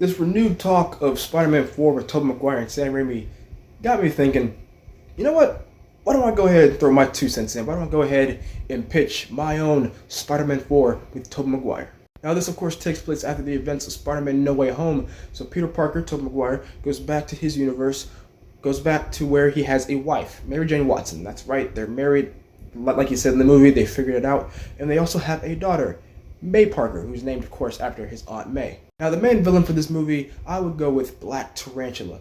This renewed talk of Spider-Man 4 with Tobey Maguire and Sam Raimi got me thinking, you know what? Why don't I go ahead and throw my 2 cents in? Why don't I go ahead and pitch my own Spider-Man 4 with Tobey Maguire? Now, this, of course, takes place after the events of Spider-Man No Way Home. So Peter Parker, Tobey Maguire, goes back to his universe, goes back to where he has a wife, Mary Jane Watson. That's right, they're married. Like you said in the movie, they figured it out. And they also have a daughter, May Parker, who's named, of course, after his Aunt May. Now, the main villain for this movie, I would go with Black Tarantula.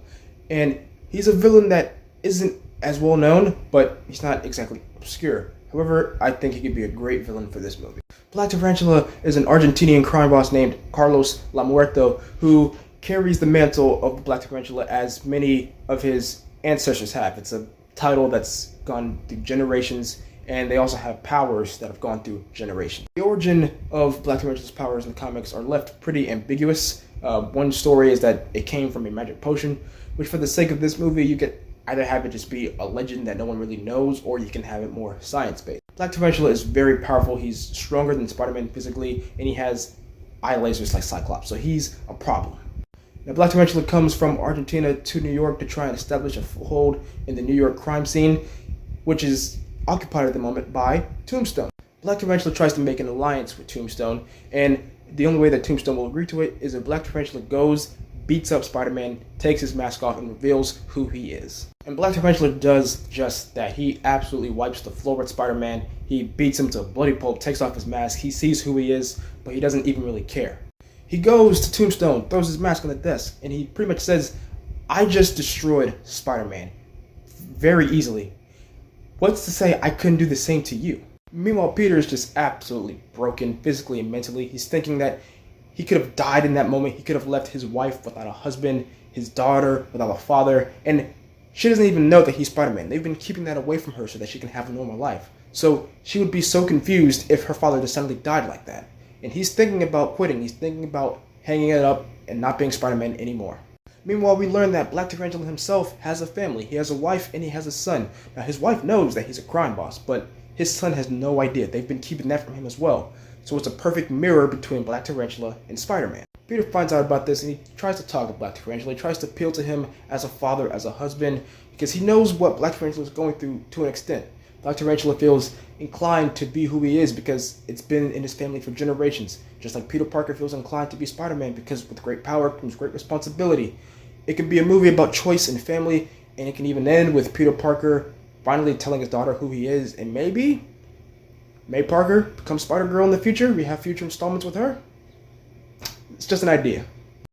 And he's a villain that isn't as well known, but he's not exactly obscure. However, I think he could be a great villain for this movie. Black Tarantula is an Argentinian crime boss named Carlos Lamuerto, who carries the mantle of the Black Tarantula as many of his ancestors have. It's a title that's gone through generations, and they also have powers that have gone through generations. The origin of Black Tarantula's powers in the comics are left pretty ambiguous. One story is that it came from a magic potion, which for the sake of this movie, you could either have it just be a legend that no one really knows, or you can have it more science-based. Black Tarantula is very powerful. He's stronger than Spider-Man physically, and he has eye lasers like Cyclops, so he's a problem. Now, Black Tarantula comes from Argentina to New York to try and establish a foothold in the New York crime scene, which is occupied at the moment by Tombstone. Black Tarantula tries to make an alliance with Tombstone, and the only way that Tombstone will agree to it is if Black Tarantula goes, beats up Spider-Man, takes his mask off, and reveals who he is. And Black Tarantula does just that. He absolutely wipes the floor with Spider-Man. He beats him to a bloody pulp, takes off his mask. He sees who he is, but he doesn't even really care. He goes to Tombstone, throws his mask on the desk, and he pretty much says, "I just destroyed Spider-Man very easily. What's to say I couldn't do the same to you?" Meanwhile, Peter is just absolutely broken, physically and mentally. He's thinking that he could have died in that moment. He could have left his wife without a husband, his daughter without a father, and she doesn't even know that he's Spider-Man. They've been keeping that away from her so that she can have a normal life. So she would be so confused if her father just suddenly died like that. And he's thinking about quitting. He's thinking about hanging it up and not being Spider-Man anymore. Meanwhile, we learn that Black Tarantula himself has a family. He has a wife and he has a son. Now, his wife knows that he's a crime boss, but his son has no idea. They've been keeping that from him as well. So it's a perfect mirror between Black Tarantula and Spider-Man. Peter finds out about this and he tries to talk to Black Tarantula. He tries to appeal to him as a father, as a husband, because he knows what Black Tarantula is going through to an extent. Black Tarantula feels inclined to be who he is because it's been in his family for generations. Just like Peter Parker feels inclined to be Spider-Man because with great power comes great responsibility. It can be a movie about choice and family, and it can even end with Peter Parker finally telling his daughter who he is, and maybe May Parker becomes Spider-Girl in the future. We have future installments with her. It's just an idea.